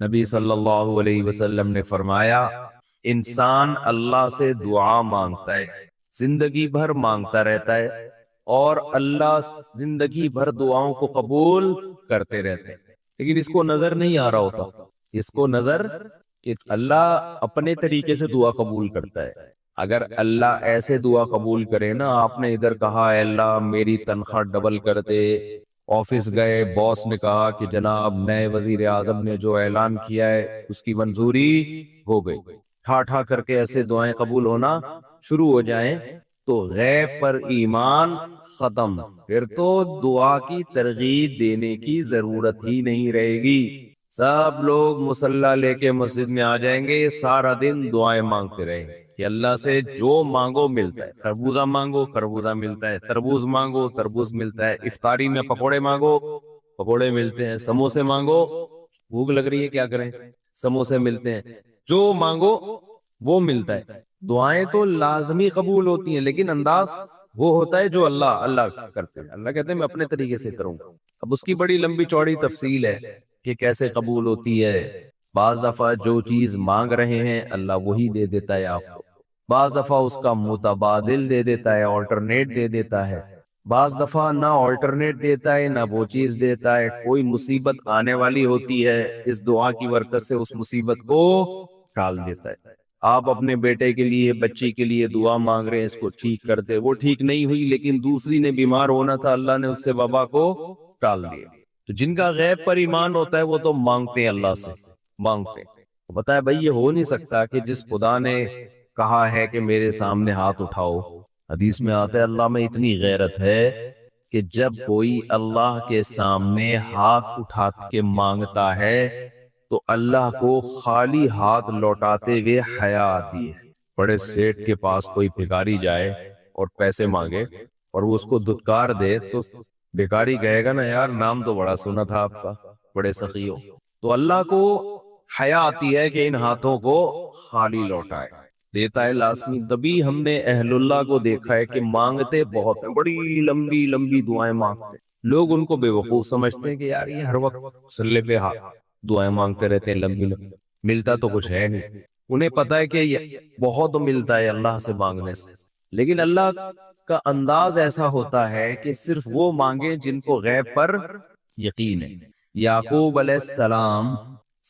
نبی صلی اللہ علیہ وسلم نے فرمایا انسان اللہ سے دعا مانگتا ہے، زندگی بھر مانگتا رہتا ہے، اور اللہ زندگی بھر دعاؤں کو قبول کرتے رہتے ہیں، لیکن اس کو نظر نہیں آ رہا ہوتا، اس کو نظر کہ اللہ اپنے طریقے سے دعا قبول کرتا ہے۔ اگر اللہ ایسے دعا قبول کرے نا، آپ نے ادھر کہا اے اللہ میری تنخواہ ڈبل کر دے، آفس گئے باس نے کہا کہ جناب نئے وزیر اعظم نے جو اعلان کیا ہے اس کی منظوری ہو گئی، ٹھا ٹھا کر کے ایسے دعائیں قبول ہونا شروع ہو جائیں تو غیب پر ایمان ختم، پھر تو دعا کی ترغیب دینے کی ضرورت ہی نہیں رہے گی، سب لوگ مصلی لے کے مسجد میں آ جائیں گے، سارا دن دعائیں مانگتے رہیں گے کہ اللہ سے جو مانگو ملتا ہے، خربوزہ مانگو خربوزہ ملتا ہے، تربوز مانگو تربوز ملتا ہے، افطاری میں پکوڑے مانگو پکوڑے ملتے ہیں، سموسے مانگو بھوک لگ رہی ہے کیا کریں سموسے ملتے ہیں، جو مانگو وہ ملتا ہے۔ دعائیں تو لازمی قبول ہوتی ہیں، لیکن انداز وہ ہوتا ہے جو اللہ کرتے ہیں، اللہ کہتے ہیں میں اپنے طریقے سے کروں گا۔ اب اس کی بڑی لمبی چوڑی تفصیل ہے کہ کیسے قبول ہوتی ہے۔ بعض دفعہ جو چیز مانگ رہے ہیں اللہ وہی دے دیتا ہے آپ کو، بعض دفعہ اس کا متبادل دے دیتا ہے، آلٹرنیٹ دے دیتا ہے، بعض دفعہ نہ آلٹرنیٹ دیتا ہے نہ وہ چیز دیتا ہے، کوئی مصیبت آنے والی ہوتی ہے اس دعا کی برکت سے اس مصیبت کو ٹال دیتا ہے۔ آپ اپنے بیٹے کے لیے بچی کے لیے دعا مانگ رہے ہیں اس کو ٹھیک کر دے، وہ ٹھیک نہیں ہوئی لیکن دوسری نے بیمار ہونا تھا، اللہ نے اس سے وبا کو ٹال دیا۔ تو جن کا غیب پر ایمان ہوتا ہے وہ تو مانگتے ہیں اللہ سے، مانگتے ہیں۔ بتایا بھائی یہ ہو نہیں سکتا کہ جس خدا نے کہا ہے کہ میرے سامنے ہاتھ اٹھاؤ، حدیث میں آتا ہے اللہ میں اتنی غیرت ہے کہ جب کوئی اللہ کے سامنے ہاتھ اٹھا کے مانگتا ہے تو اللہ کو خالی ہاتھ لوٹاتے ہوئے حیا آتی ہے۔ بڑے سیٹ کے پاس کوئی بھکاری جائے اور پیسے مانگے اور وہ اس کو دھتکار دے تو بھکاری کہے گا نا یار نام تو بڑا سنا تھا آپ کا، بڑے سخی ہو۔ تو اللہ کو حیا آتی ہے کہ ان ہاتھوں کو خالی لوٹائے، دیتا ہے لازمی۔ تبھی ہم نے اہل اللہ کو دیکھا ہے کہ مانگتے بہت ہیں، بڑی لمبی لمبی دعائیں مانگتے، لوگ ان کو بے وقوف سمجھتے ہیں کہ یار یہ ہر وقت مصلی پہ دعائیں مانگتے رہتے ہیں لمبی لمبی، ملتا تو کچھ ہے نہیں۔ انہیں پتا ہے کہ یہ بہت ملتا ہے اللہ سے مانگنے سے، لیکن اللہ کا انداز ایسا ہوتا ہے کہ صرف وہ مانگے جن کو غیب پر یقین ہے۔ یعقوب علیہ السلام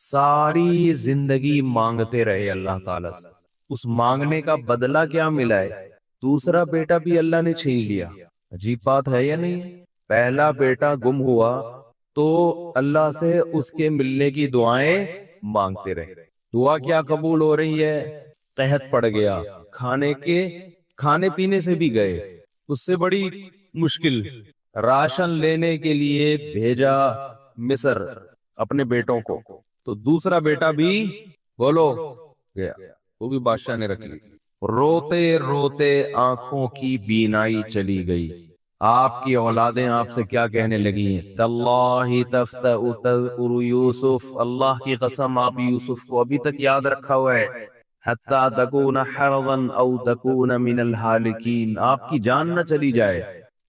ساری زندگی مانگتے رہے اللہ تعالیٰ سے، اس مانگنے کا بدلہ کیا ملا ہے؟ دوسرا بیٹا بھی اللہ نے چھین لیا۔ عجیب بات ہے یا نہیں؟ پہلا بیٹا گم ہوا تو اللہ سے اس کے ملنے کی دعائیں مانگتے رہے، دعا کیا قبول ہو رہی ہے؟ قحط پڑ گیا، کھانے پینے سے بھی گئے، اس سے بڑی مشکل، راشن لینے کے لیے بھیجا مصر اپنے بیٹوں کو، تو دوسرا بیٹا بھی بولو گیا، وہ بھی بادشاہ نے رکھ لی۔ روتے روتے آنکھوں کی بینائی چلی گئی، آپ کی اولادیں آپ سے کیا کہنے لگی ہیں؟ تاللہ تفتأ تذکر یوسف، اللہ کی قسم آپ یوسف کو ابھی تک یاد رکھا ہوا ہے، حتی تکون حرضا او تکون من الہالکین، آپ کی جان نہ چلی جائے۔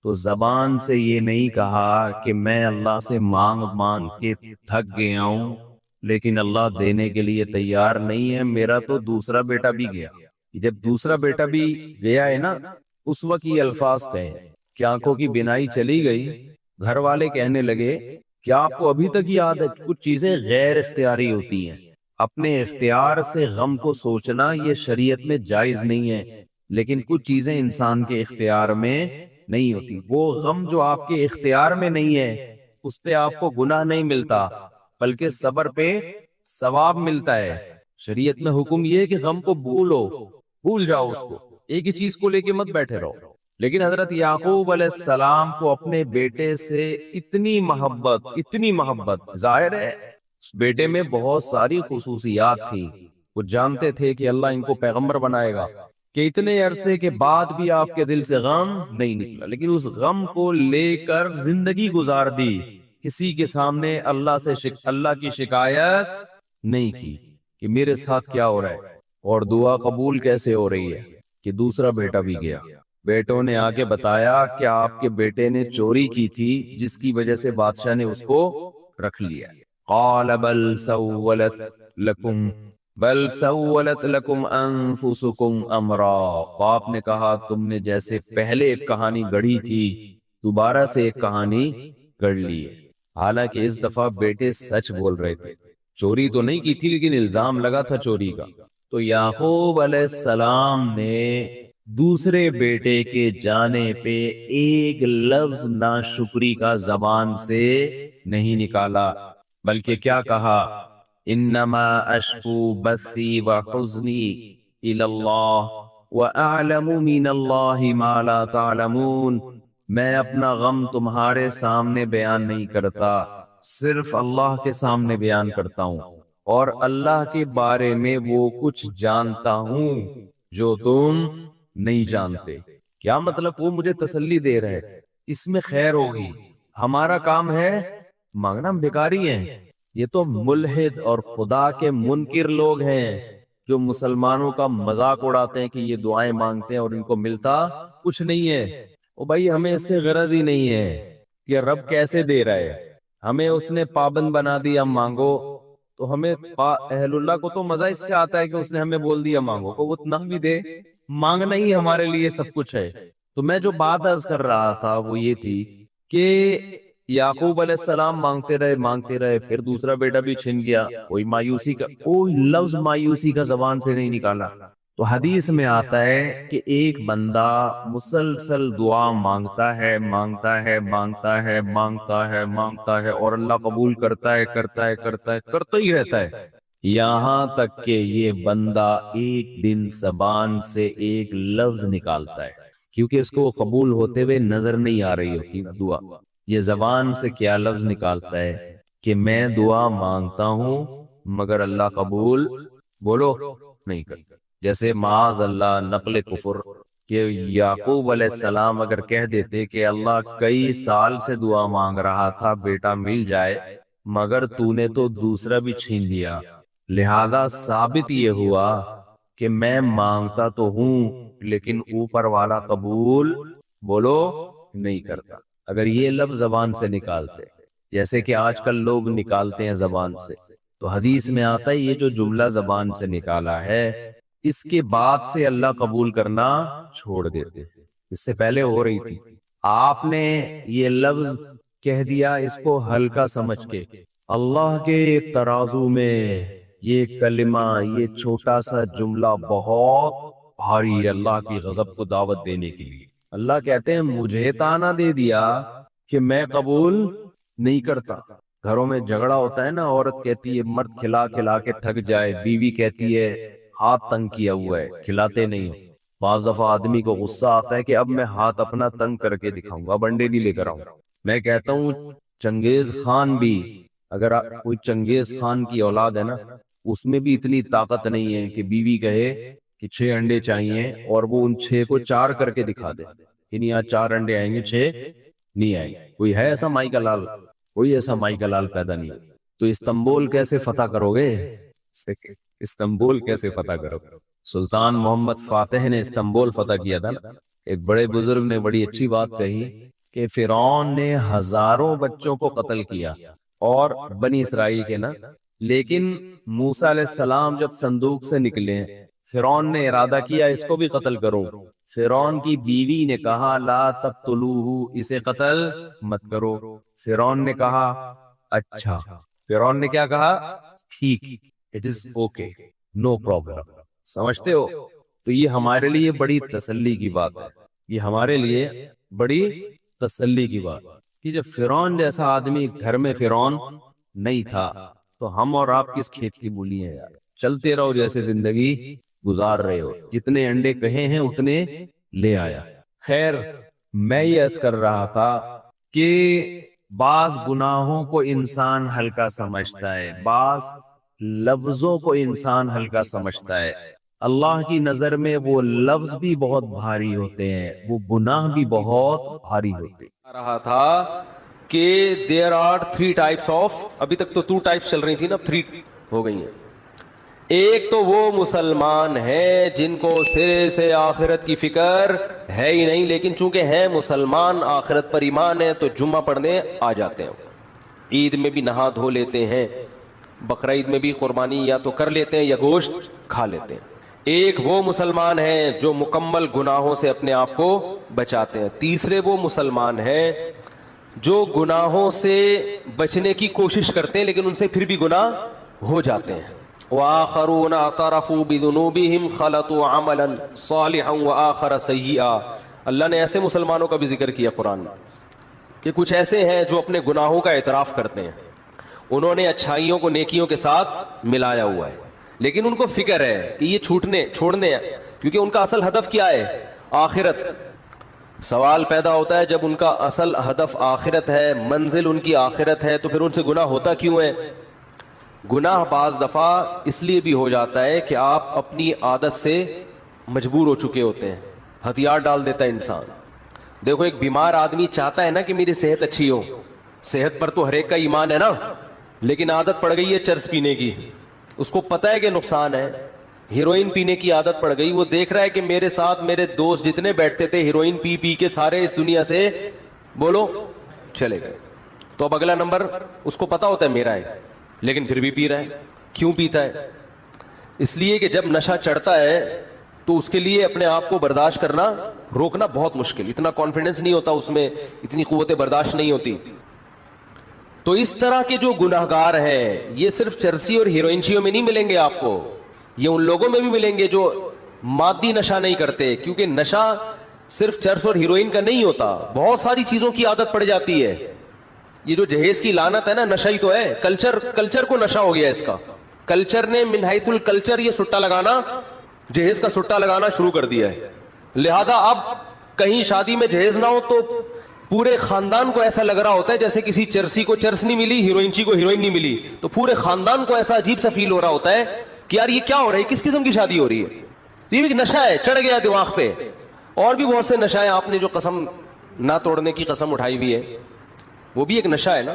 تو زبان سے یہ نہیں کہا کہ میں اللہ سے مانگ مانگ کے تھک گیا ہوں لیکن اللہ دینے کے لیے تیار نہیں ہے، میرا تو دوسرا بیٹا بھی گیا۔ جب دوسرا بیٹا بھی گیا ہے نا، اس وقت یہ الفاظ کہیں کہ آنکھوں کی بینائی چلی گئی، گھر والے کہنے لگے کیا آپ کو ابھی تک یاد ہے؟ کچھ چیزیں غیر اختیاری ہوتی ہیں، اپنے اختیار سے غم کو سوچنا یہ شریعت میں جائز نہیں ہے، لیکن کچھ چیزیں انسان کے اختیار میں نہیں ہوتی، وہ غم جو آپ کے اختیار میں نہیں ہے اس پہ آپ کو گناہ نہیں ملتا بلکہ صبر پہ ثواب ملتا ہے۔ شریعت میں حکم یہ ہے کہ غم کو بھول جاؤ، اس کو ایک ہی چیز کو لے کے مت بیٹھے رہو۔ لیکن حضرت یعقوب علیہ السلام کو اپنے بیٹے سے اتنی محبت ظاہر ہے اس بیٹے میں بہت ساری خصوصیات تھی، وہ جانتے تھے کہ اللہ ان کو پیغمبر بنائے گا، کہ اتنے عرصے کے بعد بھی آپ کے دل سے غم نہیں نکلا، لیکن اس غم کو لے کر زندگی گزار دی، کسی کے سامنے اللہ کی شکایت نہیں کی کہ میرے ساتھ کیا ہو رہا ہے۔ اور دعا قبول کیسے ہو رہی ہے کہ دوسرا بیٹا بھی گیا، بیٹوں نے آ کے بتایا کہ آپ کے بیٹے نے چوری کی تھی جس کی وجہ سے بادشاہ نے اس کو رکھ لیا، قال بل سولت لکم انفسکم امرا، باپ نے کہا تم نے جیسے پہلے ایک کہانی گڑھی تھی دوبارہ سے ایک کہانی گڑھ لی ہے۔ حالانکہ اس دفعہ بیٹے سچ بول رہے تھے، چوری تو نہیں کی تھی لیکن الزام لگا تھا چوری کا۔ تو یعقوب علیہ السلام نے دوسرے بیٹے کے جانے پہ ایک لفظ ناشکری کا زبان سے نہیں نکالا، بلکہ کیا کہا، انما اشکو بثی وحزنی الی اللہ واعلم من اللہ ما لا تعلمون، میں اپنا غم تمہارے سامنے بیان نہیں کرتا، صرف اللہ کے سامنے بیان کرتا ہوں، اور اللہ کے بارے میں وہ کچھ جانتا ہوں جو تم نہیں جانتے۔ کیا مطلب؟ وہ مجھے تسلی دے رہے، اس میں خیر ہوگی، ہمارا کام ہے مانگنا، ہم بھکاری ہیں۔ یہ تو ملحد اور خدا کے منکر لوگ ہیں جو مسلمانوں کا مذاق اڑاتے ہیں کہ یہ دعائیں مانگتے ہیں اور ان کو ملتا کچھ نہیں ہے۔ او بھائی، ہمیں اس سے غرض ہی نہیں ہے کہ رب کیسے دے رہا ہے، ہمیں اس نے پابند بنا دیا مانگو، تو ہمیں اہل اللہ کو تو مزہ اس سے آتا ہے کہ اس نے ہمیں بول دیا مانگو، کو وہ نہ بھی دے، مانگنا ہی ہمارے لیے سب کچھ ہے۔ تو میں جو بات عرض کر رہا تھا وہ یہ تھی کہ یعقوب علیہ السلام مانگتے رہے، پھر دوسرا بیٹا بھی چھن گیا، کوئی لفظ مایوسی کا زبان سے نہیں نکالا۔ تو حدیث میں آتا ہے کہ ایک بندہ مسلسل دعا مانگتا ہے اور اللہ قبول کرتا ہی رہتا ہے، یہاں تک کہ یہ بندہ ایک دن زبان سے ایک لفظ نکالتا ہے، کیونکہ اس کو قبول ہوتے ہوئے نظر نہیں آ رہی ہوتی دعا، یہ زبان سے کیا لفظ نکالتا ہے کہ میں دعا مانگتا ہوں مگر اللہ قبول بولو نہیں کرتا۔ جیسے معاذ اللہ نقل کفر کہ یعقوب علیہ السلام اگر کہہ دیتے کہ اللہ کئی سال سے دعا مانگ رہا تھا بیٹا مل جائے، مگر تو نے تو دوسرا بھی چھین لیا، لہذا ثابت یہ ہوا کہ میں مانگتا تو ہوں لیکن اوپر والا قبول بولو نہیں کرتا۔ اگر یہ لفظ زبان سے نکالتے جیسے کہ آج کل لوگ نکالتے ہیں زبان سے، تو حدیث میں آتا ہے یہ جو جملہ زبان سے نکالا ہے اس کے بعد سے اللہ قبول کرنا چھوڑ دیتے، اس سے پہلے ہو رہی تھی، آپ نے یہ لفظ کہہ دیا اس کو ہلکا سمجھ کے، اللہ کے ترازو میں یہ کلمہ، یہ چھوٹا سا جملہ بہت بھاری ہے اللہ کی غضب کو دعوت دینے کے لیے۔ اللہ کہتے ہیں مجھے تانا دے دیا کہ میں قبول نہیں کرتا۔ گھروں میں جھگڑا ہوتا ہے نا، عورت کہتی ہے مرد کھلا کھلا کے تھک جائے، بیوی کہتی ہے ہاتھ تنگ کیا ہوا ہے کھلاتے نہیں ہو۔ بعض دفعہ آدمی کو غصہ آتا ہے کہ اب میں ہاتھ اپنا تنگ کر کے دکھاؤں گا، اب انڈے نہیں لے کر آؤں۔ میں کہتا ہوں چنگیز خان بھی، اگر کوئی چنگیز خان کی اولاد ہے نا، اس میں بھی اتنی طاقت نہیں ہے کہ بیوی کہے کہ 6 انڈے چاہیے اور وہ ان 6 کو 4 کر کے دکھا دے کہ نہیں آج 4 انڈے آئیں گے 6 نہیں آئیں گے۔ کوئی ہے ایسا مائی کا لال؟ کوئی ایسا مائی کا لال پیدا نہیں ہے۔ تو استنبول کیسے فتح کرو گے؟ استنبول کیسے فتح کرو گے؟ سلطان محمد فاتح نے استنبول فتح کیا تھا۔ ایک بڑے بزرگ نے بڑی اچھی بات کہی کہ فرعون نے ہزاروں بچوں کو قتل کیا اور بنی اسرائیل کے نا، لیکن موسیٰ علیہ السلام جب صندوق سے نکلے فرعون نے ارادہ کیا اس کو بھی قتل کرو۔ فرعون کی بیوی نے کہا لا تقتلوہ، اسے قتل مت کرو۔ فرعون نے کہا اچھا، فرعون نے کیا کہا؟ ٹھیک، it is okay, no problem. سمجھتے ہو؟ تو یہ ہمارے لیے بڑی تسلی کی بات ہے، یہ ہمارے لیے بڑی تسلی کی بات کہ جب فرعون جیسا آدمی گھر میں فرعون نہیں تھا تو ہم اور آپ کس کھیت کی مولی ہیں یار؟ چلتے رہو جیسے زندگی گزار رہے ہو، جتنے انڈے کہے ہیں اتنے لے آیا۔ خیر، میں یہ عرض کر رہا تھا کہ بعض گناہوں کو انسان ہلکا سمجھتا ہے، بعض لفظوں کو انسان ہلکا سمجھتا ہے، اللہ کی نظر میں وہ لفظ بھی بہت بھاری ہوتے ہیں، وہ گناہ بھی بہت بھاری ہوتے ہیں۔ رہا تھا کہ there are 3 types of، ابھی تک تو 2 types چل رہی تھی نا، اب 3 ہو گئی ہیں۔ ایک تو وہ مسلمان ہیں جن کو سرے سے آخرت کی فکر ہے ہی نہیں، لیکن چونکہ ہیں مسلمان، آخرت پر ایمان ہے، تو جمعہ پڑھنے آ جاتے ہیں۔ عید میں بھی نہا دھو لیتے ہیں, بقرعید میں بھی قربانی یا تو کر لیتے ہیں یا گوشت کھا لیتے ہیں. ایک وہ مسلمان ہیں جو مکمل گناہوں سے اپنے آپ کو بچاتے ہیں. تیسرے وہ مسلمان ہیں جو گناہوں سے بچنے کی کوشش کرتے ہیں لیکن ان سے پھر بھی گناہ ہو جاتے ہیں. وآخرون اعترفوا بذنوبهم خلطوا عملا صالحا وآخر سیئا. اللہ نے ایسے مسلمانوں کا بھی ذکر کیا قرآن میں کہ کچھ ایسے ہیں جو اپنے گناہوں کا اعتراف کرتے ہیں, انہوں نے اچھائیوں کو نیکیوں کے ساتھ ملایا ہوا ہے, لیکن ان کو فکر ہے کہ یہ چھوڑنے ہیں, کیونکہ ان کا اصل ہدف کیا ہے؟ آخرت. سوال پیدا ہوتا ہے جب ان کا اصل ہدف آخرت ہے, منزل ان کی آخرت ہے, تو پھر ان سے گناہ ہوتا کیوں ہے؟ گناہ بعض دفعہ اس لیے بھی ہو جاتا ہے کہ آپ اپنی عادت سے مجبور ہو چکے ہوتے ہیں, ہتھیار ڈال دیتا ہے انسان. دیکھو ایک بیمار آدمی چاہتا ہے نا کہ میری صحت اچھی ہو, صحت پر تو ہر ایک کا ایمان ہے نا, لیکن عادت پڑ گئی ہے چرس پینے کی, اس کو پتہ ہے کہ نقصان ہے. ہیروئن پینے کی عادت پڑ گئی, وہ دیکھ رہا ہے کہ میرے ساتھ میرے دوست جتنے بیٹھتے تھے ہیروئن پی پی کے سارے اس دنیا سے بولو چلے گئے, تو اب اگلا نمبر اس کو پتا ہوتا ہے میرا ہے, لیکن پھر بھی پی رہا ہے. کیوں پیتا ہے؟ اس لیے کہ جب نشہ چڑھتا ہے تو اس کے لیے اپنے آپ کو برداشت کرنا, روکنا بہت مشکل, اتنا کانفیڈنس نہیں ہوتا اس میں, اتنی قوت برداشت نہیں ہوتی. تو اس طرح کے جو گناہگار ہیں یہ صرف چرسی اور ہیروئنچیوں میں نہیں ملیں گے آپ کو, یہ ان لوگوں میں بھی ملیں گے جو مادی نشہ نہیں کرتے, کیونکہ نشہ صرف چرس اور ہیروئن کا نہیں ہوتا, بہت ساری چیزوں کی عادت پڑ جاتی ہے. یہ جو جہیز کی لعنت ہے نا, نشہ ہی تو ہے. کلچر کو نشہ ہو گیا اس کا. کلچر نے من حیث الکلچر یہ سٹا لگانا, جہیز کا سٹا لگانا شروع کر دیا ہے. لہذا اب کہیں شادی میں جہیز نہ ہو تو پورے خاندان کو ایسا لگ رہا ہوتا ہے جیسے کسی چرسی کو چرس نہیں ملی, ہیروئنچی کو ہیروئن نہیں ملی, تو پورے خاندان کو ایسا عجیب سا فیل ہو رہا ہوتا ہے کہ یار یہ کیا ہو رہا ہے, کس قسم کی شادی ہو رہی ہے. یہ بھی نشہ ہے, چڑھ گیا دماغ پہ. اور بھی بہت سے نشہ ہیں, آپ نے جو قسم نہ توڑنے کی قسم اٹھائی ہوئی ہے وہ بھی ایک نشہ ہے نا.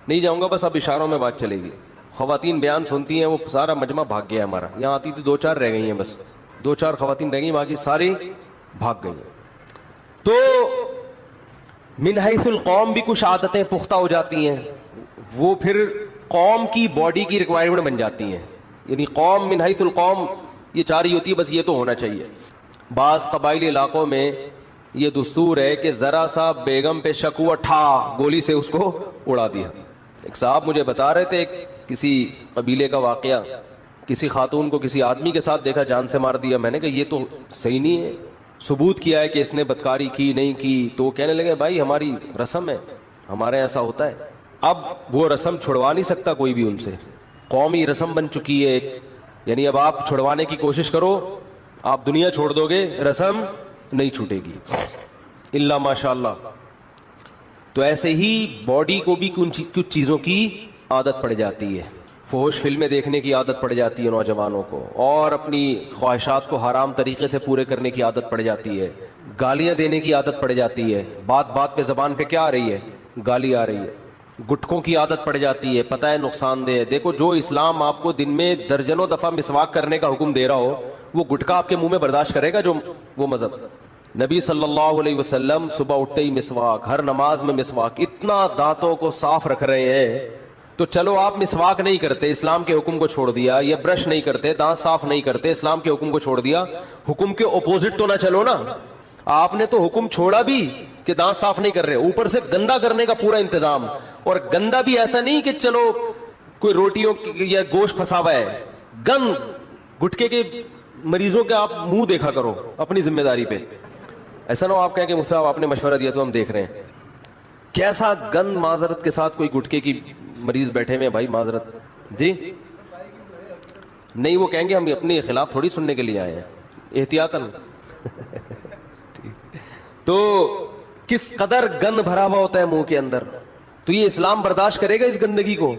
نہیں جاؤں گا, بس اب اشاروں میں بات چلے گی. خواتین بیان سنتی ہیں, وہ سارا مجمع بھاگ گیا ہمارا. یہاں آتی تھی 2-4 رہ گئی ہیں, بس 2-4 خواتین رہ گئی, باقی ساری بھاگ گئی ہیں. تو من حیث القوم بھی کچھ عادتیں پختہ ہو جاتی ہیں, وہ پھر قوم کی باڈی کی ریکوائرمنٹ بن جاتی ہیں. یعنی قوم من حیث القوم یہ 4 ہی ہوتی ہے, بس یہ تو ہونا چاہیے. بعض قبائلی علاقوں میں یہ دستور ہے کہ ذرا سا بیگم پہ شک ہوا, ٹھا گولی سے اس کو اڑا دیا. ایک صاحب مجھے بتا رہے تھے کسی قبیلے کا واقعہ, کسی خاتون کو کسی آدمی کے ساتھ دیکھا, جان سے مار دیا. میں نے کہا یہ تو صحیح نہیں ہے, ثبوت کیا ہے کہ اس نے بدکاری کی نہیں کی. تو وہ کہنے لگے بھائی ہماری رسم ہے, ہمارے ایسا ہوتا ہے. اب وہ رسم چھڑوا نہیں سکتا کوئی بھی ان سے, قومی رسم بن چکی ہے. یعنی اب آپ چھڑوانے کی کوشش کرو, آپ دنیا چھوڑ دو گے, رسم نہیں چھوٹے گی الا ماشاء اللہ. تو ایسے ہی باڈی کو بھی کچھ چیزوں کی عادت پڑ جاتی ہے. فحش فلمیں دیکھنے کی عادت پڑ جاتی ہے نوجوانوں کو, اور اپنی خواہشات کو حرام طریقے سے پورے کرنے کی عادت پڑ جاتی ہے. گالیاں دینے کی عادت پڑ جاتی ہے, بات بات پہ زبان پہ کیا آ رہی ہے؟ گالی آ رہی ہے. گٹکوں کی عادت پڑ جاتی ہے, پتہ ہے نقصان دہ ہے. دیکھو جو اسلام آپ کو دن میں درجنوں دفعہ مسواک کرنے کا حکم دے رہا ہو, وہ گٹکا آپ کے منہ میں برداشت کرے گا جو وہ مذہب؟ نبی صلی اللہ علیہ وسلم صبح اٹھتے ہی مسواک, ہر نماز میں مسواک, اتنا دانتوں کو صاف رکھ رہے ہیں. تو چلو آپ مسواک نہیں کرتے, اسلام کے حکم کو چھوڑ دیا, یا برش نہیں کرتے, دانت صاف نہیں کرتے, اسلام کے حکم کو چھوڑ دیا. حکم کے اپوزٹ تو نہ چلو نا. آپ نے تو حکم چھوڑا بھی کہ دانت صاف نہیں کر رہے, اوپر سے گندا کرنے کا پورا انتظام. اور گندا بھی ایسا نہیں کہ چلو کوئی روٹیوں یا گوشت پھنسا ہوا ہے, گند گٹکے کے مریضوں کے آپ منہ دیکھا کرو اپنی ذمہ داری پہ. ایسا نہ ہو آپ کہیں کہ مجھ سے آپ نے مشورہ دیا تو ہم دیکھ رہے ہیں. کیسا گند معذرت کے ساتھ کوئی گٹکے کی مریض بیٹھے ہوئے, بھائی معذرت جی نہیں, وہ کہیں گے ہم اپنے خلاف تھوڑی سننے کے لیے آئے ہیں, احتیاطاً. تو کس قدر گند بھرا ہوا ہوتا ہے منہ کے اندر. تو یہ اسلام برداشت کرے گا اس گندگی کو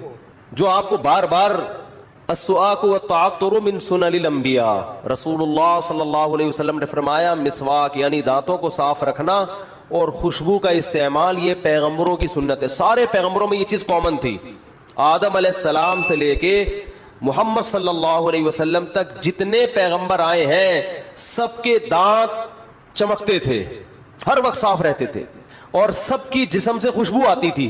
جو آپ کو بار بار السواک والتعطر من سنن الانبیاء. رسول اللہ صلی اللہ علیہ وسلم نے فرمایا مسواک یعنی دانتوں کو صاف رکھنا اور خوشبو کا استعمال یہ پیغمبروں کی سنت ہے. سارے پیغمبروں میں یہ چیز کامن تھی. آدم علیہ السلام سے لے کے محمد صلی اللہ علیہ وسلم تک جتنے پیغمبر آئے ہیں سب کے دانت چمکتے تھے, ہر وقت صاف رہتے تھے, اور سب کی جسم سے خوشبو آتی تھی.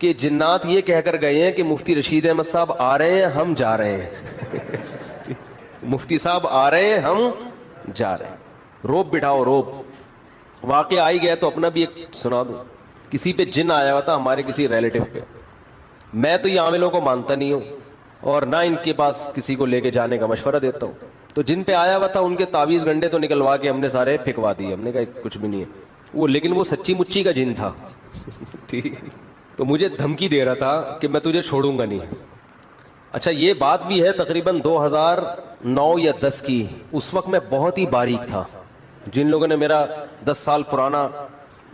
کہ جنات یہ کہہ کر گئے ہیں کہ مفتی رشید احمد صاحب آ رہے ہیں, ہم جا رہے ہیں. مفتی صاحب آ رہے ہیں, ہم جا رہے ہیں. روب بٹھاؤ, روب. واقعہ آئی گیا تو اپنا بھی ایک سنا دوں. کسی پہ جن آیا ہوا تھا, ہمارے کسی ریلیٹو پہ. میں تو یہ عاملوں کو مانتا نہیں ہوں اور نہ ان کے پاس کسی کو لے کے جانے کا مشورہ دیتا ہوں. تو جن پہ آیا ہوا تھا ان کے تعویذ گنڈے تو نکلوا کے ہم نے سارے پھینکوا دیے. ہم نے کہا کچھ بھی نہیں ہے وہ, لیکن وہ سچی مچی کا جن تھا. ٹھیک, تو مجھے دھمکی دے رہا تھا کہ میں تجھے چھوڑوں گا نہیں. اچھا یہ بات بھی ہے تقریباً 2009 یا 10 کی. اس وقت میں بہت ہی باریک تھا. جن لوگوں نے میرا 10 سال پرانا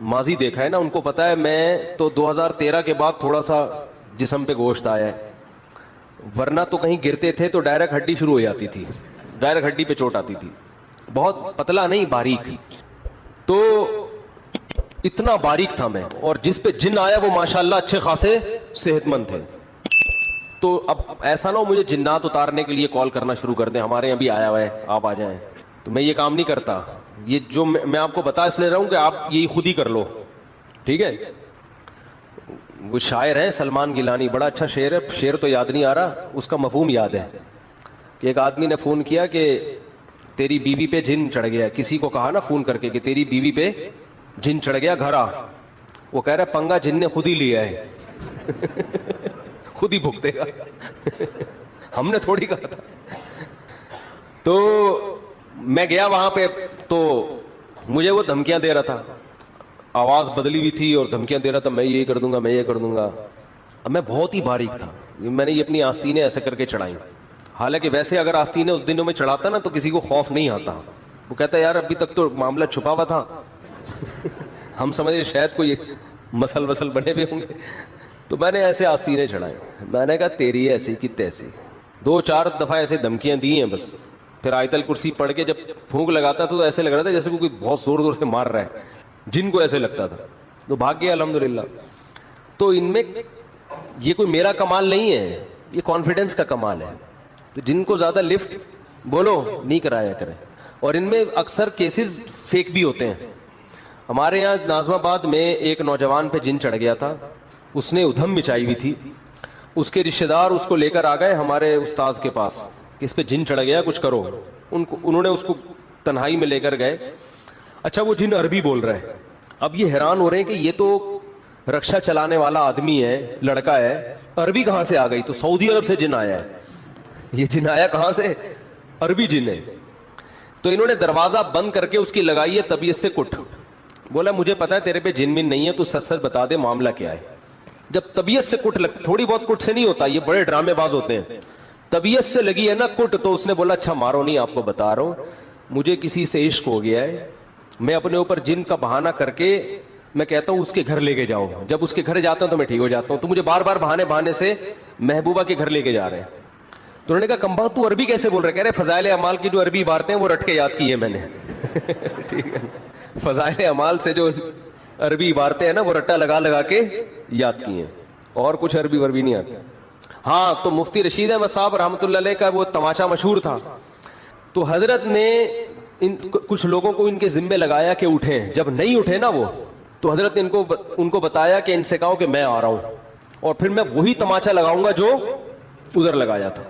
ماضی دیکھا ہے نا, ان کو پتا ہے میں تو 2013 کے بعد تھوڑا سا جسم پہ گوشت آیا ہے, ورنہ تو کہیں گرتے تھے تو ڈائریکٹ ہڈی شروع ہو جاتی تھی, ڈائریکٹ ہڈی پہ چوٹ آتی تھی. بہت پتلا نہیں, باریک. تو اتنا باریک تھا میں, اور جس پہ جن آیا وہ ماشاءاللہ اچھے خاصے صحت مند تھے. تو اب ایسا نہ ہو مجھے جنات اتارنے کے لیے کال کرنا شروع کر دیں, ہمارے یہاں بھی آیا ہوا ہے آپ آ جائیں. تو میں یہ کام نہیں کرتا. یہ جو میں آپ کو بتا اس لیے رہا ہوں کہ آپ یہی خود ہی کر لو. ٹھیک ہے. وہ شاعر ہے سلمان گیلانی, بڑا اچھا شعر ہے, شعر تو یاد نہیں آ رہا, اس کا مفہوم یاد ہے. کہ ایک آدمی نے فون کیا کہ تیری بیوی پہ جن چڑھ گیا. کسی کو کہا نا فون کر کے کہ تیری بیوی پہ جن چڑھ گیا, گھر آ. وہ کہہ رہا پنگا جن نے خود ہی لیا ہے, خود ہی بھگتے گا, ہم نے تھوڑی کہا تھا. تو میں گیا وہاں پہ, تو مجھے وہ دھمکیاں دے رہا تھا, آواز بدلی ہوئی تھی اور دھمکیاں دے رہا تھا, میں یہ کر دوں گا, میں یہ کر دوں گا. اب میں بہت ہی باریک تھا, میں نے یہ اپنی آستینیں ایسے کر کے چڑھائیں. حالانکہ ویسے اگر آستینیں اس دنوں میں چڑھاتا نا تو کسی کو خوف نہیں آتا. وہ کہتا ہے یار ابھی تک تو معاملہ چھپا ہوا تھا, ہم سمجھے شاید کوئی مسل وسل بنے ہوئے ہوں گے. تو میں نے ایسے آستینیں چڑھائیں. میں نے کہا تیری ایسی کی تیسی. 2-4 دفعہ ایسے دھمکیاں دی ہیں بس. پھر آیت الکرسی پڑھ کے جب پھونک لگاتا تھا تو ایسے لگ رہا تھا جیسے کوئی بہت زور زور سے مار رہا ہے, جن کو ایسے لگتا تھا. تو بھاگ گیا الحمدللہ. تو ان میں یہ کوئی میرا کمال نہیں ہے, یہ کانفیڈنس کا کمال ہے. تو جن کو زیادہ لفٹ بولو نہیں کرایا کریں. اور ان میں اکثر کیسز فیک بھی ہوتے ہیں. ہمارے یہاں ناظم آباد میں ایک نوجوان پہ جن چڑھ گیا تھا, اس نے ادھم مچائی ہوئی تھی. اس کے رشتہ دار اس کو لے کر آ گئے ہمارے استاذ کے پاس کہ اس پہ جن چڑھ گیا, کچھ کرو. انہوں نے اس کو تنہائی میں لے کر گئے. اچھا وہ جن عربی بول رہا ہے. اب یہ حیران ہو رہے ہیں کہ یہ تو رکشا چلانے والا آدمی ہے, لڑکا ہے, عربی کہاں سے آ گئی؟ تو سعودی عرب سے جن آیا ہے. یہ جن آیا کہاں سے؟ عربی جن ہے. تو انہوں نے دروازہ بند کر کے اس کی لگائی ہے طبیعت سے کٹ. بولا مجھے پتا ہے تیرے پہ جن من نہیں ہے, تو سچ سچ بتا دے معاملہ کیا ہے. جب طبیعت سے کٹ لگ, تھوڑی بہت کٹ سے نہیں ہوتا, یہ بڑے ڈرامے باز ہوتے ہیں. طبیعت سے لگی ہے نا کٹ, تو اس نے بولا اچھا مارو نہیں, آپ کو بتا رہا ہوں مجھے کسی سے عشق ہو گیا ہے, میں اپنے اوپر جن کا بہانہ کر کے میں کہتا ہوں اس کے گھر لے کے جاؤ. جب اس کے گھر جاتا ہوں تو میں ٹھیک ہو جاتا ہوں. تو مجھے بار بار بہانے سے محبوبہ کے گھر لے کے جا رہے ہیں. تو انہوں نے کہا کمبخت تو عربی کیسے بول رہے؟ کہہ رہے فضائل اعمال کی جو عربی عبارتیں ہیں وہ رٹ کے یاد کی ہے میں نے. ٹھیک ہے, فضائل اعمال سے جو عربی عبارتیں ہیں نا وہ رٹا لگا لگا کے یاد کی ہیں, اور کچھ عربی وربی نہیں آتی. ہاں تو مفتی رشید احمد صاحب رحمۃ اللہ علیہ کا وہ تماشا مشہور تھا. تو حضرت نے کچھ لوگوں کو ان کے ذمے لگایا کہ اٹھیں. جب نہیں اٹھے نا وہ, تو حضرت نے ان کو بتایا کہ ان سے کہو کہ میں آ رہا ہوں, اور پھر میں وہی تماچا لگاؤں گا جو ادھر لگایا تھا.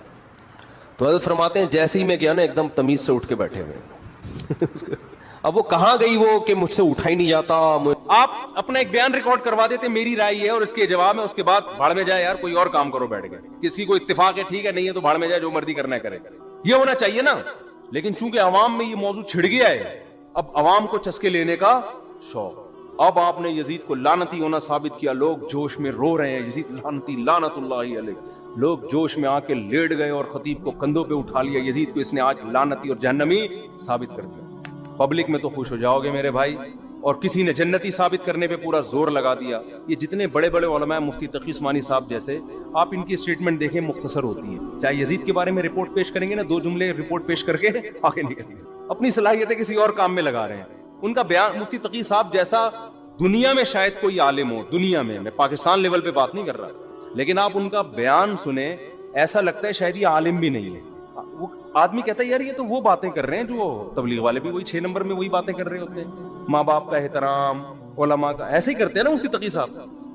تو حضرت فرماتے ہیں جیسے ہی میں گیا نا ایک دم تمیز سے اٹھ کے بیٹھے ہوئے. اب وہ کہاں گئی وہ کہ مجھ سے اٹھا ہی نہیں جاتا. آپ اپنا ایک بیان ریکارڈ کروا دیتے, میری رائے ہے اور اس کے جواب میں, اس کے بعد بھاڑ میں جائے یار, کوئی اور کام کرو بیٹھ کے. کسی کو اتفاق ہے ٹھیک ہے, نہیں ہے تو بھاڑ میں جائے, جو مرضی کرنا ہے کرے. یہ ہونا چاہیے نا. لیکن چونکہ عوام میں یہ موضوع چھڑ گیا ہے, اب عوام کو چسکے لینے کا شوق. اب آپ نے یزید کو لعنتی ہونا ثابت کیا, لوگ جوش میں رو رہے ہیں یزید لعنتی لعنت اللہ علیہ. لوگ جوش میں آ کے لیٹ گئے اور خطیب کو کندھوں پہ اٹھا لیا, یزید کو اس نے آج لعنتی اور جہنمی ثابت کر دیا. پبلک میں تو خوش ہو جاؤ گے میرے بھائی, اور کسی نے جنتی ثابت کرنے پہ پورا زور لگا دیا. یہ جتنے بڑے بڑے علماء, مفتی تقی عثمانی صاحب جیسے, آپ ان کی سٹیٹمنٹ دیکھیں مختصر ہوتی ہے. چاہے یزید کے بارے میں رپورٹ پیش کریں گے نا, 2 جملے رپورٹ پیش کر کے آگے نکلیں گے, اپنی صلاحیتیں کسی اور کام میں لگا رہے ہیں. ان کا بیان, مفتی تقی صاحب جیسا دنیا میں شاید کوئی عالم ہو, دنیا میں پاکستان لیول پہ بات نہیں کر رہا, لیکن آپ ان کا بیان سنیں ایسا لگتا ہے شاید یہ عالم بھی نہیں ہے. وہ آدمی کہتا ہے یار یہ تو وہ باتیں کر رہے ہیں جو تبلیغ والے بھی وہی 6 نمبر میں وہی باتیں کر رہے ہوتے ہیں, ماں باپ کا احترام, علماء کا, ایسے ہی کرتے ہیں نا مفتی تقی صاحب.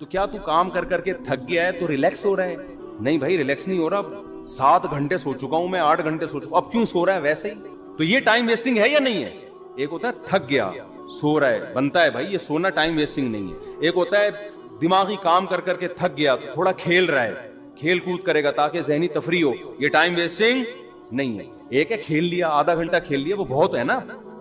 تو کیا تو کام کر کر کے تھک گیا ہے تو ریلیکس ہو رہا ہے؟ نہیں بھائی ریلیکس نہیں ہو رہا, 7 گھنٹے سو چکا ہوں میں, 8 گھنٹے سو چکا ہوں, اب کیوں سو رہا ہے ویسے ہی. تو یہ ٹائم ویسٹنگ ہے یا نہیں ہے؟ ایک ہوتا ہے تھک گیا سو رہا ہے, بنتا ہے بھائی یہ سونا ٹائم ویسٹنگ نہیں ہے. ایک ہوتا ہے دماغی کام کر کر کے تھک گیا تو تھوڑا کھیل رہا ہے, کھیل کود کرے گا تاکہ ذہنی تفریح ہو, یہ ٹائم ویسٹنگ نہیں ہے. ایک ہے کھیل لیا, آدھا گھنٹہ کھیل لیا, وہ بہت ہے نا,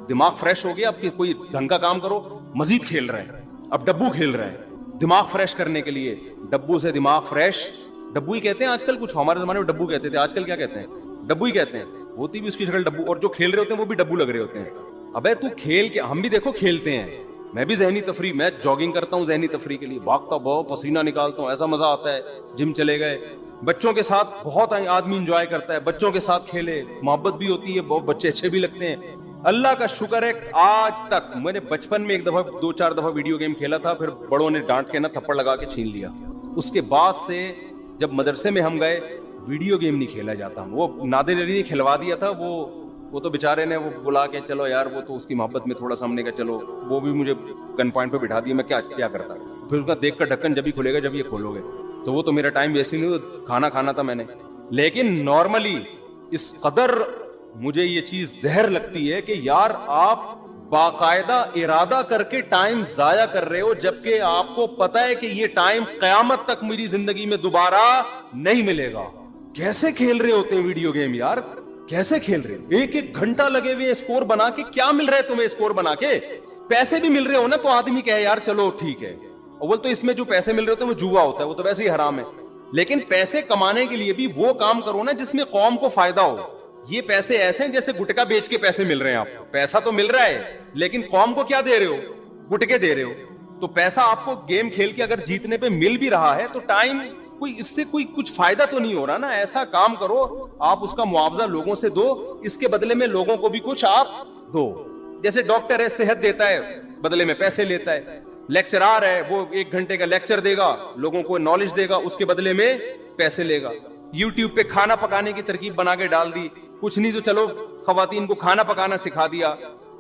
دماغ فریش ہو گیا, اب کوئی ڈھنگ کا کام کرو, مزید کھیل رہے ہیں, اب ڈبو کھیل رہے ہیں دماغ فریش کرنے کے لیے, ڈبو سے دماغ فریش, ڈبو ہی کہتے ہیں آج کل, کچھ ہمارے زمانے میں ڈبو کہتے تھے, آج کل کیا کہتے ہیں, ڈبو ہی کہتے ہیں, ہوتی بھی اس کی شکل ڈبو, اور جو کھیل رہے ہوتے ہیں وہ بھی ڈبو لگ رہے ہوتے ہیں. ابے تو کھیل کے, ہم بھی دیکھو کھیلتے ہیں, میں بھی ذہنی تفریح, میں جاگنگ کرتا ہوں ذہنی تفریح کے لیے, بھاگتا بہت, پسینہ نکالتا ہوں, ایسا مزہ آتا ہے, جم چلے گئے, بچوں کے ساتھ بہت آدمی انجوائے کرتا ہے, بچوں کے ساتھ کھیلے, محبت بھی ہوتی ہے, بہت بچے اچھے بھی لگتے ہیں. اللہ کا شکر ہے آج تک, میں نے بچپن میں ایک دفعہ 2-4 دفعہ ویڈیو گیم کھیلا تھا, پھر بڑوں نے ڈانٹ کے نا تھپڑ لگا کے چھین لیا. اس کے بعد سے جب مدرسے میں ہم گئے, ویڈیو گیم نہیں کھیلا جاتا. وہ نادر علی نے کھلوا دیا تھا, وہ تو بیچارے نے وہ بلا کے, چلو یار وہ تو اس کی محبت میں تھوڑا سا ہم نے کہا چلو, وہ بھی مجھے گن پوائنٹ پہ بٹھا دیا, میں کیا کرتا, پھر اس کا دیکھ کر ڈھکن جب ہی کھلے گا جب یہ کھولو گے, تو وہ تو میرا ٹائم ویسٹ ہی نہیں, کھانا کھانا تھا میں نے. لیکن نارملی اس قدر مجھے یہ چیز زہر لگتی ہے کہ یار آپ باقاعدہ ارادہ کر کے ٹائم ضائع کر رہے ہو, جبکہ آپ کو پتا ہے کہ یہ ٹائم قیامت تک میری زندگی میں دوبارہ نہیں ملے گا. کیسے کھیل رہے ہوتے ہیں ویڈیو گیم یار, کیسے کھیل رہے ہو, 1-1 گھنٹہ لگے ہوئے اسکور بنا کے, کیا مل رہا ہے تمہیں اسکور بنا کے؟ پیسے بھی مل رہے ہو نا تو آدمی کہے یار چلو ٹھیک ہے. اول تو اس میں جو پیسے مل رہے ہوتے ہیں وہ جوا ہوتا ہے, وہ تو ویسے ہی حرام ہے. لیکن پیسے کمانے کے لیے بھی وہ کام کرو نا جس میں قوم کو فائدہ ہو. یہ پیسے ایسے ہیں جیسے گٹکا بیچ کے پیسے مل رہے ہیں, آپ کو پیسہ تو مل رہا ہے لیکن قوم کو کیا دے رہے ہو, گٹکے دے رہے ہو. تو پیسہ آپ کو گیم کھیل کے اگر جیتنے پہ مل بھی رہا ہے تو ٹائم کوئی اس سے کوئی کچھ فائدہ تو نہیں ہو رہا نا. ایسا کام کرو آپ اس کا معاوضہ لوگوں سے دو, اس کے بدلے میں لوگوں کو بھی کچھ آپ دو. جیسے ڈاکٹر ہے, صحت دیتا ہے, بدلے میں پیسے لیتا ہے. لیکچرار ہے, وہ 1 گھنٹے کا لیکچر دے گا, لوگوں کو نالج دے گا, اس کے بدلے میں پیسے لے گا. یوٹیوب پہ کھانا پکانے کی ترکیب بنا کے ڈال دی, کچھ نہیں تو چلو خواتین کو کھانا پکانا سکھا دیا,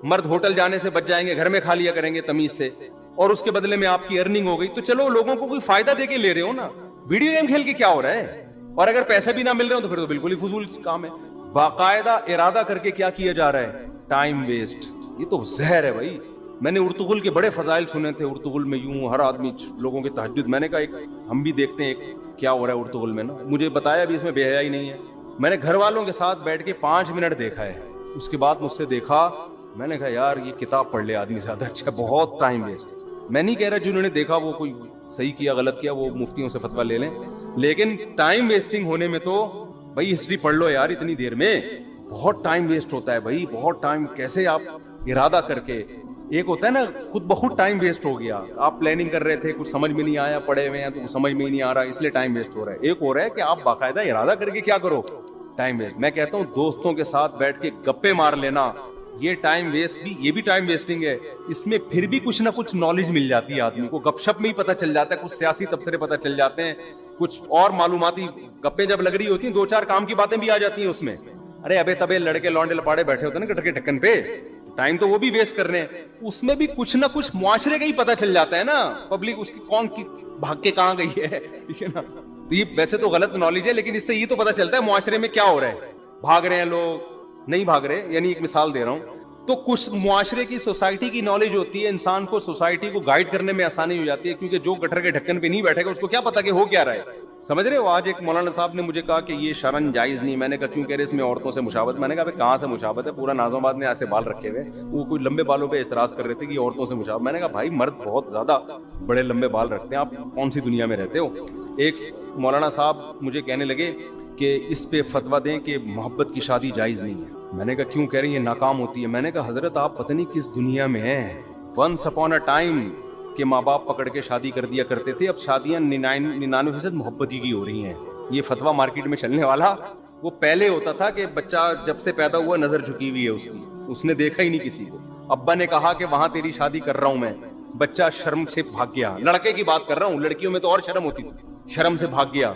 مرد ہوٹل جانے سے بچ جائیں گے, گھر میں کھا لیا کریں گے تمیز سے, اور اس کے بدلے میں آپ کی ارننگ ہو گئی. تو چلو لوگوں کو کوئی فائدہ دے کے لے رہے ہو نا, ویڈیو گیم کھیل کے کیا ہو رہا ہے؟ اور اگر پیسے بھی نہ مل رہے ہو تو پھر تو بالکل ہی فضول کام ہے. باقاعدہ ارادہ کر کے کیا کیا جا رہا ہے, ٹائم ویسٹ. یہ تو زہر ہے بھائی. میں نے ارطغرل کے بڑے فضائل سنے تھے, ارطغرل میں یوں ہر آدمی لوگوں کے تہجد, میں نے کہا ایک ہم بھی دیکھتے ہیں کیا ہو رہا ہے ارطغرل میں نا. مجھے بتایا بھی اس میں بے حیائی نہیں ہے. میں نے گھر والوں کے ساتھ بیٹھ کے 5 منٹ دیکھا ہے, اس کے بعد مجھ سے دیکھا, میں نے کہا یار یہ کتاب پڑھ لے آدمی زیادہ اچھا, بہت ٹائم ویسٹ. میں نہیں کہہ رہا جنہوں نے دیکھا وہ کوئی صحیح کیا غلط کیا, وہ مفتیوں سے فتویٰ لے لیں, لیکن ٹائم ویسٹنگ ہونے میں تو بھائی ہسٹری پڑھ لو یار اتنی دیر میں. بہت ٹائم ویسٹ ہوتا ہے بھائی, بہت ٹائم. کیسے آپ ارادہ کر کے, ایک ہوتا ہے نا خود بخود ٹائم ویسٹ ہو گیا, آپ پلاننگ کر رہے تھے, کچھ سمجھ میں نہیں آیا, پڑھے ہوئے ہیں تو سمجھ میں ہی نہیں آ رہا, اس لیے ٹائم ویسٹ ہو رہا ہے. ایک ہو رہا ہے کہ آپ باقاعدہ ارادہ کر کے کیا کرو, ٹائم ویسٹ. میں کہتا ہوں دوستوں کے ساتھ بیٹھ کے گپے مار لینا, یہ ٹائم ویسٹ بھی, یہ بھی ٹائم ویسٹنگ ہے. اس میں پھر بھی کچھ نہ کچھ نالج مل جاتی ہے آدمی کو, گپ شپ میں ہی پتہ چل جاتا ہے, کچھ سیاسی تبصرے پتہ چل جاتے ہیں, کچھ اور معلوماتی گپیں جب لگ رہی ہوتی ہیں 2-4 کام کی باتیں بھی آ جاتی ہیں اس میں. ارے ابے تبے لڑکے لونڈے لپاڑے بیٹھے ہوتے ہیں نا گٹر کے ڈھکن پہ, ٹائم تو وہ بھی ویسٹ کر رہے ہیں, اس میں بھی کچھ نہ کچھ معاشرے کا ہی پتہ چل جاتا ہے نا, پبلک اس کی کون کی بھاگ کے کہاں گئی ہے, ٹھیک ہے نا. تو یہ ویسے تو غلط نالج ہے, لیکن اس سے یہ تو پتہ چلتا ہے معاشرے میں کیا ہو رہا ہے, بھاگ رہے ہیں لوگ, نہیں بھاگ رہے, یعنی ایک مثال دے رہا ہوں. تو کچھ معاشرے کی, سوسائٹی کی نالج ہوتی ہے, انسان کو سوسائٹی کو گائیڈ کرنے میں آسانی ہو جاتی ہے, کیونکہ جو گٹر کے ڈھکن پہ نہیں بیٹھے گا اس کو کیا پتا کہ ہو کیا رہا ہے. سمجھ رہے ہو. آج ایک مولانا صاحب نے مجھے کہا کہ یہ شرن جائز نہیں. میں نے کہا کیوں کہہ رہے اس میں عورتوں سے مشابہت. میں نے کہا کہاں سے مشابہت ہے, پورا ناظم آباد میں ایسے بال رکھے ہوئے, وہ کوئی لمبے بالوں پہ اعتراض کر رہے تھے کہ عورتوں سے مشابہت. میں نے کہا بھائی مرد بہت زیادہ بڑے لمبے بال رکھتے ہیں, آپ کون سی دنیا میں رہتے ہو. ایک مولانا صاحب مجھے کہنے لگے کہ اس پہ فتویٰ دیں کہ محبت کی شادی جائز نہیں ہے. میں نے کہا کیوں کہہ رہے ہیں یہ ناکام ہوتی ہے. میں نے کہا حضرت آپ پتہ نہیں کس دنیا میں ہیں. ونس اپون اے ٹائم کہ ماں باپ پکڑ کے شادی کر دیا کرتے تھے, اب شادیاں 99% محبت ہی کی ہو رہی ہیں. یہ فتویٰ مارکیٹ میں چلنے والا, وہ پہلے ہوتا تھا کہ بچہ جب سے پیدا ہوا نظر جھکی ہوئی ہے اس کی, اس نے دیکھا ہی نہیں کسی کو. ابا نے کہا کہ وہاں تیری شادی کر رہا ہوں میں, بچہ شرم سے بھاگ گیا. لڑکے کی بات کر رہا ہوں, لڑکیوں میں تو اور شرم ہوتی تھی, شرم سے بھاگ گیا.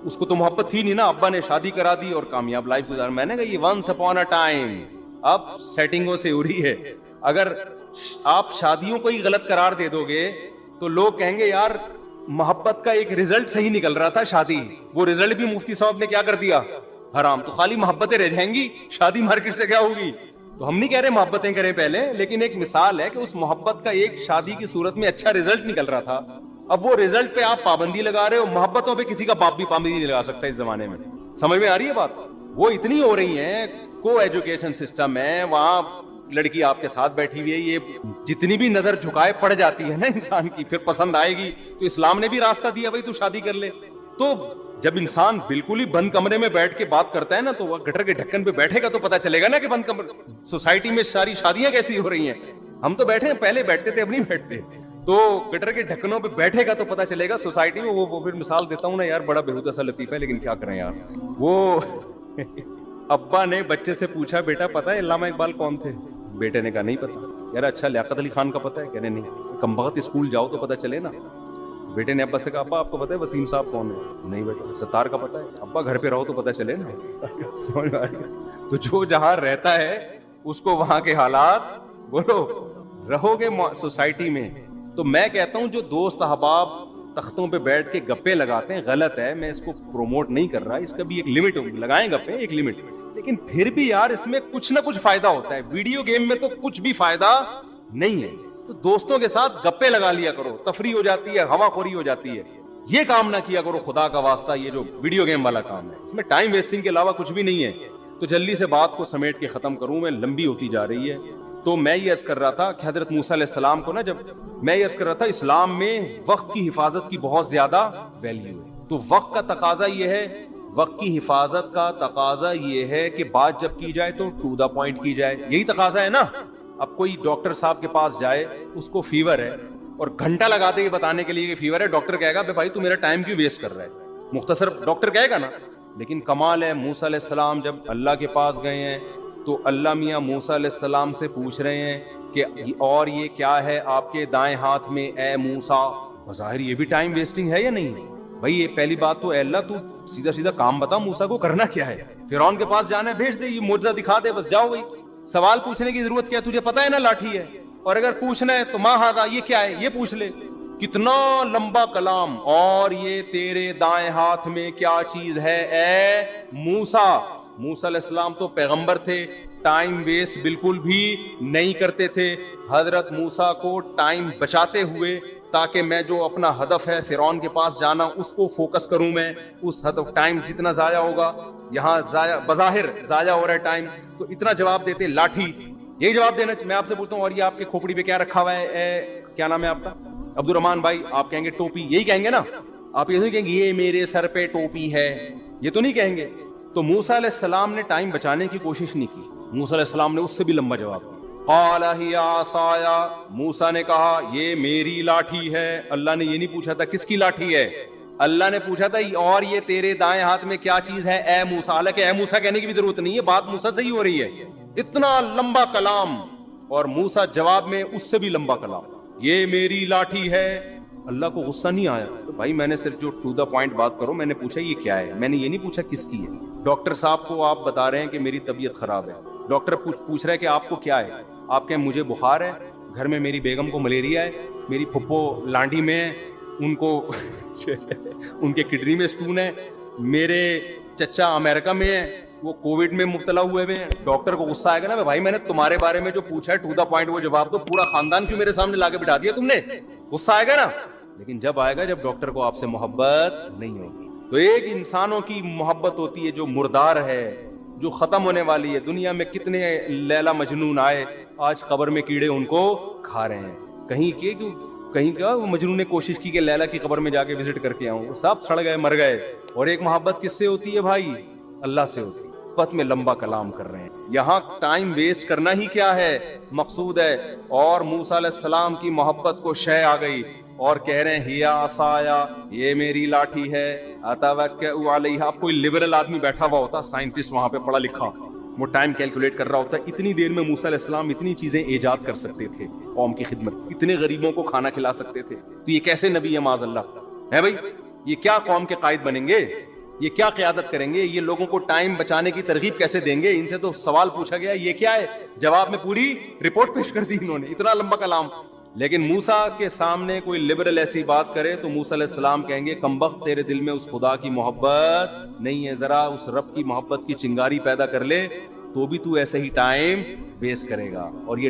اس کو تو محبت تھی نہیں نا, ابا نے شادی کرا دی اور کامیاب لائف گزار. میں نے کہا یہ ونس اپون اے ٹائم, اب سیٹنگوں سے ہو رہی ہے. اگر آپ شادیوں کو ہی غلط قرار دے دو گے تو لوگ کہیں گے یار محبت کا ایک رزلٹ صحیح نکل رہا تھا شادی, وہ رزلٹ بھی مفتی صاحب نے کیا کر دیا, حرام. تو خالی محبتیں رہ جائیں گی, شادی مارکیٹ سے کیا ہوگی؟ تو ہم نہیں کہہ رہے محبتیں کریں پہلے, لیکن ایک مثال ہے کہ اس محبت کا ایک شادی کی صورت میں اچھا رزلٹ نکل رہا تھا. اب وہ رزلٹ پہ آپ پابندی لگا رہے ہو, محبتوں پہ کسی کا باپ بھی پابندی نہیں لگا سکتا اس زمانے میں. سمجھ میں آ رہی ہے بات؟ وہ اتنی ہو رہی ہیں, کو ایجوکیشن سسٹم ہے, وہاں لڑکی آپ کے ساتھ بیٹھی ہوئی ہے, یہ جتنی بھی نظر جھکائے پڑ جاتی ہے نا انسان کی, پھر پسند آئے گی. تو اسلام نے بھی راستہ دیا بھائی تو شادی کر لے. تو جب انسان بالکل ہی بند کمرے میں بیٹھ کے بات کرتا ہے نا, تو وہ گٹر کے ڈھکن پہ بیٹھے گا تو پتا چلے گا نا کہ بند کمرے سوسائٹی میں ساری شادیاں کیسی ہو رہی ہیں. ہم تو بیٹھے ہیں, پہلے بیٹھتے تھے اب نہیں بیٹھتے. تو گٹر کے ڈھکنوں پہ بیٹھے گا تو پتا چلے گا سوسائٹی میں. وہ پھر مثال دیتا ہوں نا یار, بڑا بےحودہ سا لطیفہ ہے, لیکن کیا کریں یار. وہ ابا نے بچے سے پوچھا, بیٹا پتا ہے علامہ اقبال کون تھے؟ بیٹے نے کہا نہیں پتا. یار اچھا لیاقت علی خان کا پتا ہے؟ کہنے نہیں. کم بخت اسکول جاؤ تو پتا چلے نا. بیٹے نے ابا سے کہا, ابا آپ کو پتا ہے وسیم صاحب کون ہے؟ نہیں بیٹا. ستار کا پتا ہے؟ ابا گھر پہ رہو تو پتا چلے نا. سمجھ آ رہی ہے؟ تو جو جہاں رہتا ہے اس کو وہاں کے حالات, بولو رہو گے سوسائٹی میں. تو میں کہتا ہوں جو دوست احباب تختوں پہ بیٹھ کے گپے لگاتے ہیں غلط ہے, میں اس کو پروموٹ نہیں کر رہا, اس کا بھی ایک لمٹ ہوگی. لگائیں گپے ایک لمٹ, لیکن پھر بھی یار اس میں کچھ نہ کچھ فائدہ ہوتا ہے. ویڈیو گیم میں تو کچھ بھی فائدہ نہیں ہے. تو دوستوں کے ساتھ گپے لگا لیا کرو, تفریح ہو جاتی ہے, ہوا خوری ہو جاتی ہے. یہ کام نہ کیا کرو خدا کا واسطہ, یہ جو ویڈیو گیم والا کام ہے اس میں ٹائم ویسٹنگ کے علاوہ کچھ بھی نہیں ہے. تو جلدی سے بات کو سمیٹ کے ختم کروں, میں لمبی ہوتی جا رہی ہے. تو میں یہ عرض کر رہا تھا کہ حضرت موسیٰ علیہ السلام کو نا, جب میں یہ عرض کر رہا تھا اسلام میں وقت کی حفاظت کی بہت زیادہ ویلیو ہے. تو وقت کا تقاضا یہ ہے, وقت کی حفاظت کا تقاضا یہ ہے کہ بات جب کی جائے تو ٹو دا پوائنٹ کی جائے. یہی تقاضا ہے نا. اب کوئی ڈاکٹر صاحب کے پاس جائے, اس کو فیور ہے, اور گھنٹہ لگا دے بتانے کے لیے کہ فیور ہے, ڈاکٹر کہے گا بھائی تو میرا ٹائم کیوں ویسٹ کر رہا ہے, مختصر ڈاکٹر کہے گا نا. لیکن کمال ہے, موسیٰ علیہ السلام جب اللہ کے پاس گئے ہیں تو اللہ میاں موسیٰ علیہ السلام سے پوچھ رہے ہیں کہ اور یہ کیا ہے آپ کے دائیں ہاتھ میں اے موسیٰ. بظاہر یہ بھی ٹائم ویسٹنگ ہے یا نہیں بھائی؟ یہ پہلی بات تو اے اللہ تو سیدھا سیدھا کام بتا, موسیٰ کو کرنا کیا ہے؟ فرعون کے پاس جانا ہے, بھیج دے, یہ معجزہ دکھا دے, بس جاؤ. بھائی سوال پوچھنے کی ضرورت کیا ہے؟ تجھے پتا ہے نا لاٹھی ہے, اور اگر پوچھنا ہے تو ماں ہاذا, یہ کیا ہے, یہ پوچھ لے. کتنا لمبا کلام. اور یہ تیرے دائیں ہاتھ میں کیا چیز ہے اے موسیٰ. موسیٰ علیہ السلام تو پیغمبر تھے, ٹائم ویسٹ بالکل بھی نہیں کرتے تھے. حضرت موسیٰ کو ٹائم بچاتے ہوئے, تاکہ میں جو اپنا ہدف ہے فرعون کے پاس جانا اس کو فوکس کروں. میں اس ہدف, ٹائم جتنا ضائع ہوگا, یہاں بظاہر ضائع ہو رہا ہے ٹائم, تو اتنا جواب دیتے لاٹھی. یہی جواب دینا. میں آپ سے پوچھتا ہوں, اور یہ آپ کے کھوپڑی پہ کیا رکھا ہوا ہے, کیا نام ہے آپ کا؟ عبد الرحمان بھائی. آپ کہیں گے ٹوپی, یہی کہیں گے نا آپ؟ یہ نہیں کہیں گے یہ میرے سر پہ ٹوپی ہے, یہ تو نہیں کہیں گے. تو موسیٰ علیہ السلام نے ٹائم بچانے کی کوشش نہیں کی. موسیٰ علیہ السلام نے اس سے بھی لمبا جواب دیا. قال ہی عصایا, موسیٰ نے کہا یہ میری لاٹھی ہے. اللہ نے یہ نہیں پوچھا تھا کس کی لاٹھی ہے, اللہ نے پوچھا تھا اور یہ تیرے دائیں ہاتھ میں کیا چیز ہے اے موسیٰ. حالانکہ اے موسیٰ کہنے کی بھی ضرورت نہیں ہے, بات موسیٰ سے ہی ہو رہی ہے. اتنا لمبا کلام, اور موسیٰ جواب میں اس سے بھی لمبا کلام, یہ میری لاٹھی ہے. اللہ کو غصہ نہیں آیا. بھائی میں نے صرف جو ٹو دا پوائنٹ بات کرو, میں نے پوچھا یہ کیا ہے, میں نے یہ نہیں پوچھا کس کی ہے. ڈاکٹر صاحب کو آپ بتا رہے ہیں کہ میری طبیعت خراب ہے, ڈاکٹر پوچھ رہا ہے کہ آپ کو کیا ہے, آپ کہیں مجھے بخار ہے, گھر میں میری بیگم کو ملیریا ہے, میری پھپھو لانڈی میں ہے, ان کو ان کے کڈنی میں سٹون ہے, میرے چچا امریکہ میں ہے, وہ کووڈ میں مبتلا ہوئے ہیں. ڈاکٹر کو غصہ آئے گا نا, بھائی میں نے تمہارے بارے میں جو پوچھا ہے ٹو دا پوائنٹ وہ جواب دو, پورا خاندان کیوں میرے سامنے لا کے بٹھا دیا تم نے, غصہ آئے گا نا. لیکن جب آئے گا جب ڈاکٹر کو آپ سے محبت نہیں ہوگی. تو ایک انسانوں کی محبت ہوتی ہے جو مردار ہے, جو ختم ہونے والی ہے. دنیا میں کتنے لیلا مجنون آئے, آج قبر میں کیڑے ان کو کھا رہے ہیں. کہیں کا وہ مجنون نے کوشش کی کہ لیلا کی قبر میں جا کے وزٹ کر کے آؤں, وہ سب سڑ گئے, مر گئے. اور ایک محبت کس سے ہوتی ہے بھائی؟ اللہ سے ہوتی ہے. پت میں لمبا کلام کر رہے ہیں, یہاں ٹائم ویسٹ کرنا ہی کیا ہے مقصود ہے. اور موسیٰ علیہ السلام کی محبت کو شے آ گئی, اور کہہ رہے ہیں ہیا عصایا, یہ میری لاٹھی ہے, اتوکئ علیہا. اب کوئی لبرل آدمی بیٹھا ہوا ہوتا, سائنٹسٹ وہاں پہ پڑھا لکھا, وہ ٹائم کیلکولیٹ کر رہا ہوتا, اتنی دیر میں موسیٰ علیہ السلام اتنی چیزیں ایجاد کر سکتے تھے قوم کی خدمت, اتنے غریبوں کو کھانا کھلا سکتے تھے. تو یہ کیسے نبی ہے معاذ اللہ ہے بھائی؟ یہ کیا قوم کے قائد بنیں گے, یہ کیا قیادت کریں گے, یہ لوگوں کو ٹائم بچانے کی ترغیب کیسے دیں گے؟ ان سے تو سوال پوچھا گیا یہ کیا ہے, جواب میں پوری رپورٹ پیش کر دی انہوں نے, اتنا لمبا کلام. لیکن موسیٰ کے سامنے کوئی لبرل ایسی بات کرے تو موسیٰ علیہ السلام کہیں گے کمبخت تیرے دل میں اس خدا کی محبت نہیں ہے, ذرا اس رب کی محبت کی چنگاری پیدا کر لے تو بھی تو ایسے ہی ٹائم ویسٹ کرے گا. اور یہ